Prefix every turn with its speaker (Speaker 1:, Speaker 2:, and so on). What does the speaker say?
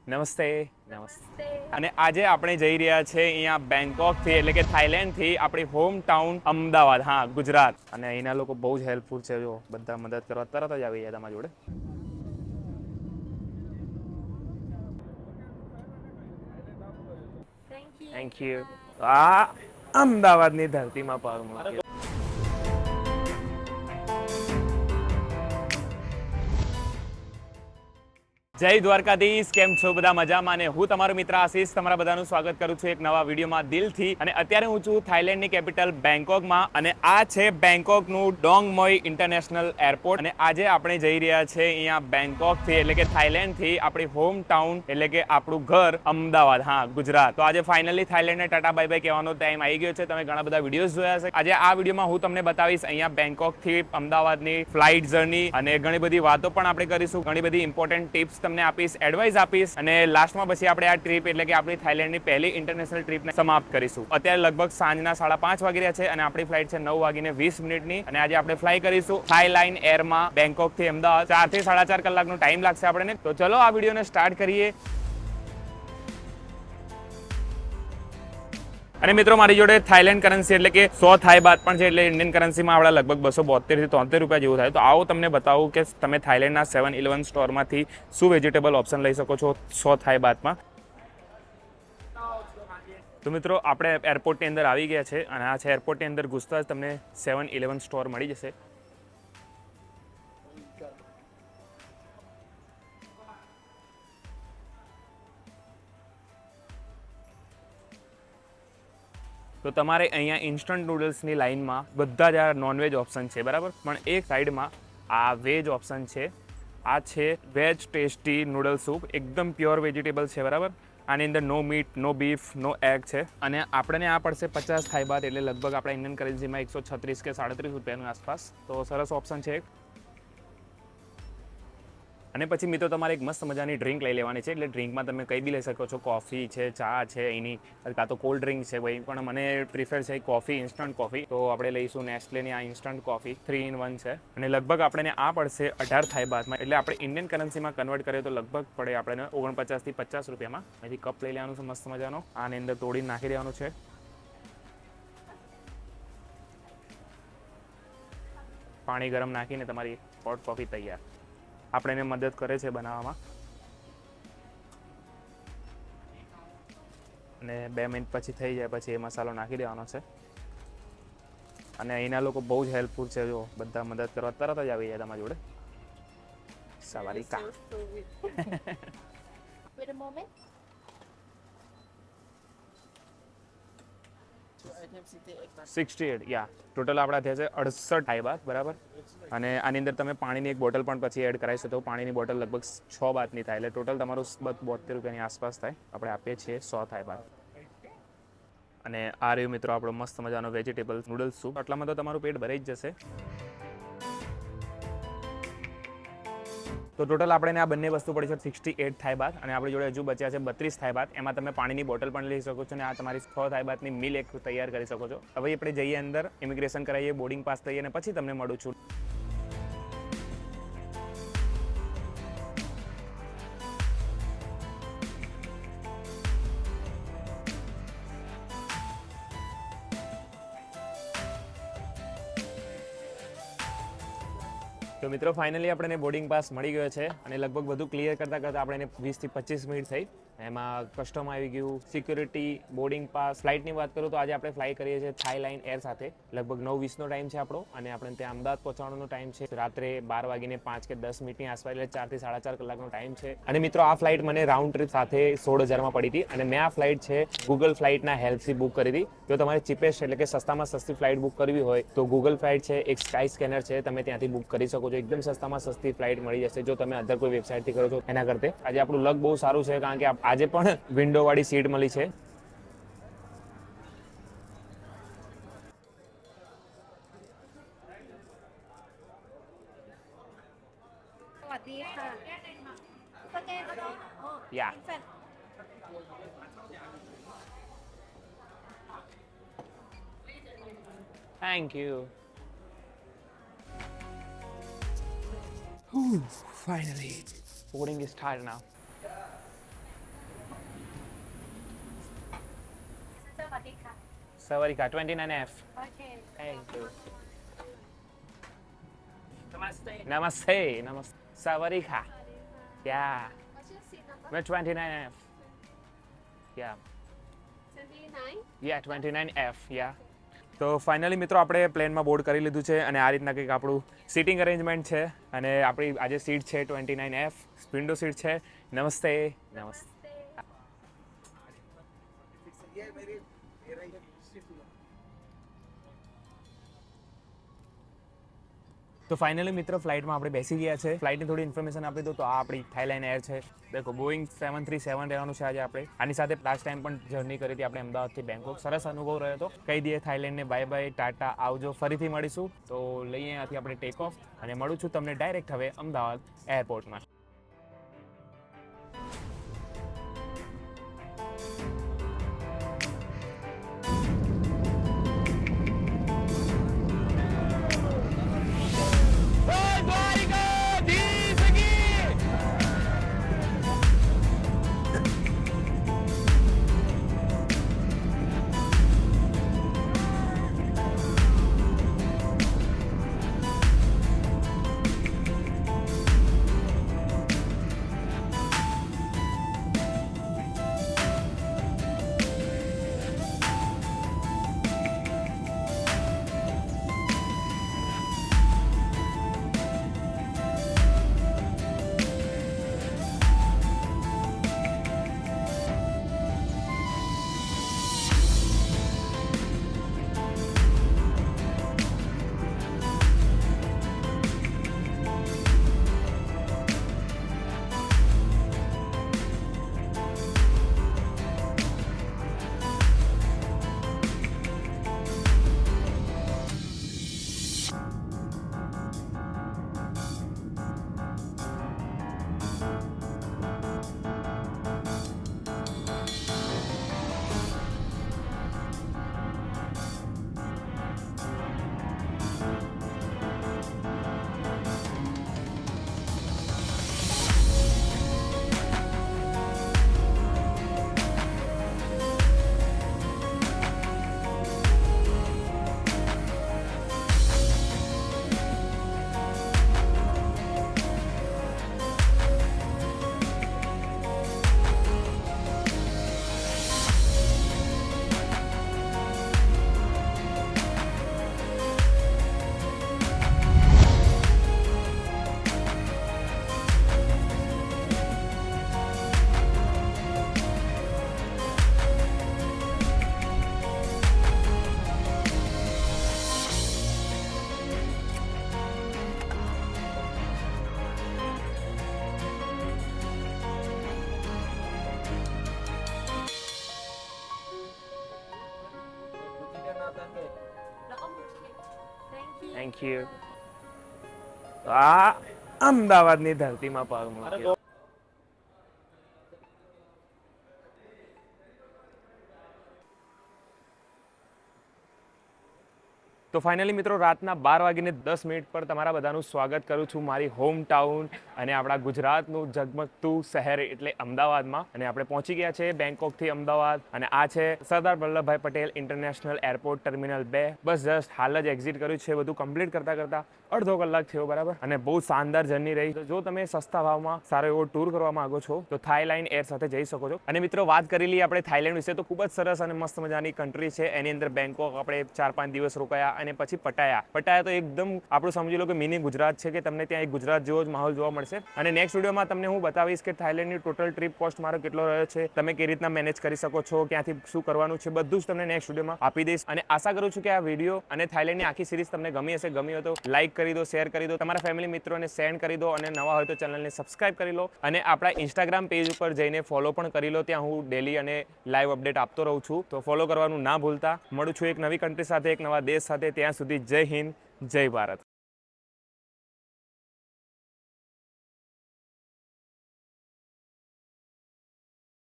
Speaker 1: નમસ્તે. નમસ્તે. અને આજે આપણે જઈ રહ્યા છે અહીંયા બેંકોકથી એટલે કે થાઈલેન્ડથી આપણી હોમ ટાઉન અમદાવાદ, હા ગુજરાત. અને અહીંના લોકો બહુ જ હેલ્પફુલ છે. જો બધા મદદ કરવા તરત જ આવી જાય તમારી જોડે. Thank you. આ અમદાવાદની ધરતીમાં પગ મૂક્યો. જય દ્વારકાધીશ. કેમ છો બધા? મજામાં? અને હું તમારો મિત્ર આશીષ તમારા બધાનું સ્વાગત કરું છું એક નવા વિડીયોમાં દિલથી. અને અત્યારે હું છું થાઈલેન્ડની કેપિટલ બેંકોકમાં અને આ છે બેંકોકનું ડોંગ મોઈ ઇન્ટરનેશનલ એરપોર્ટ. અને આજે આપણે જઈ રહ્યા છે અહીંયા બેંકોકથી એટલે કે થાઈલેન્ડથી આપણી હોમ ટાઉન એટલે કે આપણું ઘર અમદાવાદ, હા ગુજરાત. તો આજે ફાઇનલી થાઈલેન્ડને ટાટા બાય બાય કહેવાનો ટાઈમ આવી ગયો છે. તમે ઘણા બધા વિડીયોઝ જોયા છે. આજે આ વિડીયોમાં હું તમને બતાવીશ અહીંયા બેંકોકથી અમદાવાદની ફ્લાઇટ જર્ની અને ઘણી બધી વાતો પણ આપણે કરીશું. ઘણી બધી ઇમ્પોર્ટન્ટ ટિપ્સ તમને આપીશ, એડવાઇસ આપીશ અને લાસ્ટમાં પછી આપણે આ ટ્રીપ એટલે કે આપણી થાઈલેન્ડની પહેલી ઇન્ટરનેશનલ ટ્રીપને સમાપ્ત કરીશું. અત્યારે લગભગ સાંજના 5:30 વાગી રહ્યા છે અને આપણી ફ્લાઇટ છે 9:20 અને આજે આપણે ફ્લાય કરીશું થાઈલાઇન એરમાં બેંકોકથી અમદાવાદ. 4 થી 4.5 કલાકનો ટાઈમ લાગશે આપણને. તો ચલો આ વિડીયોને સ્ટાર્ટ કરીએ. અને મિત્રો મારી જોડે થાઈલેન્ડ કરન્સી એટલે કે 100 થાઈ બાત પણ છે, એટલે ઇન્ડિયન કરન્સીમાં આપણા લગભગ 272 થી 73 રૂપિયા જેવું થાય. તો આવો તમને બતાવું કે તમે થાઈલેન્ડના 7-Eleven સ્ટોરમાંથી શું વેજીટેબલ ઓપ્શન લઈ શકો છો 100 થાઈ બાતમાં. તો મિત્રો આપણે એરપોર્ટની અંદર આવી ગયા છે અને આ છે એરપોર્ટની અંદર ઘૂસતા જ તમને 7-Eleven સ્ટોર મળી જશે. તો તમારે અહીંયા ઇન્સ્ટન્ટ નૂડલ્સની લાઇનમાં બધા જ આ નોનવેજ ઓપ્શન છે, બરાબર, પણ એક સાઈડમાં આ વેજ ઓપ્શન છે. આ છે વેજ ટેસ્ટી નૂડલ સૂપ, એકદમ પ્યોર વેજીટેબલ છે, બરાબર. આની અંદર નો મીટ, નો બીફ, નો એગ છે. અને આપણને આ પડશે 50 થાઈ બાત, એટલે લગભગ આપણા ઇન્ડિયન કરન્સીમાં 136 કે 37 રૂપિયાની આસપાસ. તો સરસ ઓપ્શન છે. અને પછી મિત્રો તમારે એક મસ્ત મજાની ડ્રિંક લઈ લેવાની છે. એટલે ડ્રિંકમાં તમે કંઈ બી લઈ શકો છો. કોફી છે, ચા છે એની, કાં તો કોલ્ડ ડ્રિંક છે ભાઈ, પણ મને પ્રિફર છે કોફી, ઇન્સ્ટન્ટ કોફી. તો આપણે લઈશું નેસ્લેની આ ઇન્સ્ટન્ટ કોફી 3-in-1 છે. અને લગભગ આપણને આ પડશે 18 થાઈ બાતમાં, એટલે આપણે ઇન્ડિયન કરન્સીમાં કન્વર્ટ કરીએ તો લગભગ પડે આપણે 49 થી 50 રૂપિયામાં. અહીંથી કપ લઈ લેવાનું છે મસ્ત મજાનો, આની અંદર તોડીને નાખી દેવાનું છે. પાણી ગરમ નાખીને તમારી હોટ કોફી તૈયાર. આપણે એને મદદ કરે છે બનાવવામાં. અને 2 મિનિટ પછી થઈ જાય પછી એ મસાલો નાખી દેવાનો છે. અને અહીંના લોકો બહુ જ હેલ્પફુલ છે. જો બધા મદદ કરવા તરત જ આવી જાય તમારી જોડે. સવારી કા 68, યા ટોટલ આપણા થયા છે 68 થાઈ બાત, બરાબર. અને આની અંદર તમે પાણીની એક બોટલ પણ પછી એડ કરાવી શકો. તો પાણીની બોટલ લગભગ 6 બાતની થાય, એટલે ટોટલ તમારું 72 રૂપિયાની આસપાસ થાય. આપણે આપીએ છીએ 100 થાઈ બાત. અને આ રહ્યું મિત્રો આપણો મસ્ત મજાનો વેજીટેબલ નૂડલ્સ સૂપ. આટલામાં તો તમારું પેટ ભરાઈ જ જશે. તો ટોટલ આપણે આ બંને વસ્તુ પડી છે 68 થાઈ બાત. અને આપણી જોડે હજુ બચ્યા છે 32 થાઈ બાત. એમાં તમે પાણીની બોટલ પણ લઈ શકો છો અને આ તમારી 6 થાઈ બાતની મીલ એક તૈયાર કરી શકો છો. હવે આપણે જઈએ અંદર, ઇમિગ્રેશન કરાવીએ, બોર્ડિંગ પાસ થઈએ અને પછી તમને મળું છું. તો મિત્રો ફાઇનલી આપણને બોર્ડિંગ પાસ મળી ગયો છે અને લગભગ બધું ક્લિયર કરતાં આપણે 20 થી 25 મિનિટ થઈ. એમાં કસ્ટમ આવી ગયું, સિક્યુરિટી, બોર્ડિંગ પાસ. ફ્લાઇટની વાત કરું તો આજે આપણે ફ્લાય કરીએ છીએ થાઈલાઇન એર સાથે. લગભગ 9:20નો ટાઈમ છે આપણો અને આપણે ત્યાં અમદાવાદ પહોંચવાનો ટાઈમ છે રાત્રે 12:05 કે 10 મિનિટની આસપાસ, એટલે 4 થી 4.5 કલાકનો ટાઈમ છે. અને મિત્રો આ ફ્લાઇટ મને રાઉન્ડ ટ્રીપ સાથે 16,000માં પડી હતી. અને મેં આ ફ્લાઇટ છે ગૂગલ ફ્લાઇટના હેલ્પથી બુક કરી હતી. જો તમારે ચીપેસ્ટ એટલે કે સસ્તામાં સસ્તી ફ્લાઇટ બુક કરવી હોય તો ગૂગલ ફ્લાઇટ છે, એક સ્કાય સ્કેનર છે, તમે ત્યાંથી બુક કરી શકો છો. એકદમ સસ્તામાં સસ્તી ફ્લાઇટ મળી જશે જો તમે અધર કોઈ વેબસાઇટથી કરો છો એના કરતા. આજે આપણું લક બહુ સારું છે કારણ કે આજે પણ વિન્ડો વાળી સીટ મળી છે. Yeah thank you. Finally, boarding is started now. Savarika 29F.
Speaker 2: Okay.
Speaker 1: Thank you. Namaste. Namaste. Savarika. Yeah.
Speaker 2: What's your seat number?
Speaker 1: We're 29F. Yeah.
Speaker 2: 29.
Speaker 1: Yeah, 29F. Yeah. તો ફાઇનલી મિત્રો આપણે પ્લેનમાં બોર્ડ કરી લીધું છે અને આ રીતના કંઈક આપણું સીટિંગ અરેન્જમેન્ટ છે અને આપણી આજે સીટ છે 29F વિન્ડો સીટ છે. નમસ્તે. નમસ્તે. તો ફાઇનલી મિત્રો ફ્લાઇટમાં આપણે બેસી ગયા છે. ફ્લાઇટની થોડી ઇન્ફોર્મેશન આપી દો તો આ આપણી થાઈલેન્ડ એર છે. દેખો બોઈંગ 737 રહેવાનું છે આજે આપણે. આની સાથે લાસ્ટ ટાઈમ પણ જર્ની કરી હતી આપણે અમદાવાદથી બેંકોક. સરસ અનુભવ રહ્યો હતો. કહી દઈએ થાઈલેન્ડને બાય બાય, ટાટા, આવજો. ફરીથી મળીશું. તો લઈએ અહીંયાથી આપણે ટેક ઓફ અને મળું છું તમને ડાયરેક્ટ હવે અમદાવાદ એરપોર્ટમાં. Thank you. આ અમદાવાદની ધરતીમાં પગ મૂક્યો. તો ફાઇનલી મિત્રો રાતના 12:10 પર તમારા બધાનું સ્વાગત કરું છું મારી હોમ ટાઉન અને આપણા ગુજરાતનું ઝગમગતું શહેર એટલે અમદાવાદમાં. અને આપણે પહોંચી ગયા છે બેંકોકથી અમદાવાદ અને આ છે Sardar Vallabhbhai Patel international airport terminal 2. બસ જસ્ટ હાલ જ એક્ઝિટ કર્યું છે. બધું કમ્પ્લીટ કરતાં અડધો કલાક થયો બરાબર. અને બહુ શાનદાર જર્ની રહી. તો જો તમે સસ્તા ભાવમાં સારો એવો ટૂર કરવા માંગો છો તો થાઈલેન્ડ એર સાથે જઈ શકો છો. અને મિત્રો વાત કરી લઈએ આપણે થાઈલેન્ડ વિશે તો ખૂબ જ સરસ અને મસ્ત મજાની કન્ટ્રી છે. એની અંદર બેંકોક આપણે 4-5 દિવસ રોકાયા અને પછી પટાયા તો એકદમ આપણું સમજી લો કે મિની ગુજરાત છે કે તમને ત્યાં એક ગુજરાત જેવો જ માહોલ જોવા મળશે. અને નેક્સ્ટ વિડીયોમાં તમને હું બતાવીશ કે થાઈલેન્ડની ટોટલ ટ્રીપ કોસ્ટ મારો કેટલો રહ્યો છે, તમે કેવી રીતના મેનેજ કરી શકો છો, ક્યાંથી શું કરવાનું છે, બધું જ તમને નેક્સ્ટ વિડીયોમાં આપી દઈશ. અને આશા કરું છું કે આ વિડીયો અને થાઈલેન્ડની આખી સિરીઝ તમને ગમી હશે. ગમી હોય તો લાઈક કરી દો, શેર કરી દો, તમારા ફેમિલી મિત્રોને સેન્ડ કરી દો અને નવા હોય તો ચેનલને સબસ્ક્રાઇબ કરી લો. અને આપણા ઇન્સ્ટાગ્રામ પેજ ઉપર જઈને ફોલો પણ કરી લો. ત્યાં હું ડેલી અને લાઈવ અપડેટ આપતો રહું છું. તો ફોલો કરવાનું ના ભૂલતા. મળું છું એક નવી કન્ટ્રી સાથે, એક નવા દેશ સાથે. ત્યાં સુધી જય હિન્દ, જય ભારત.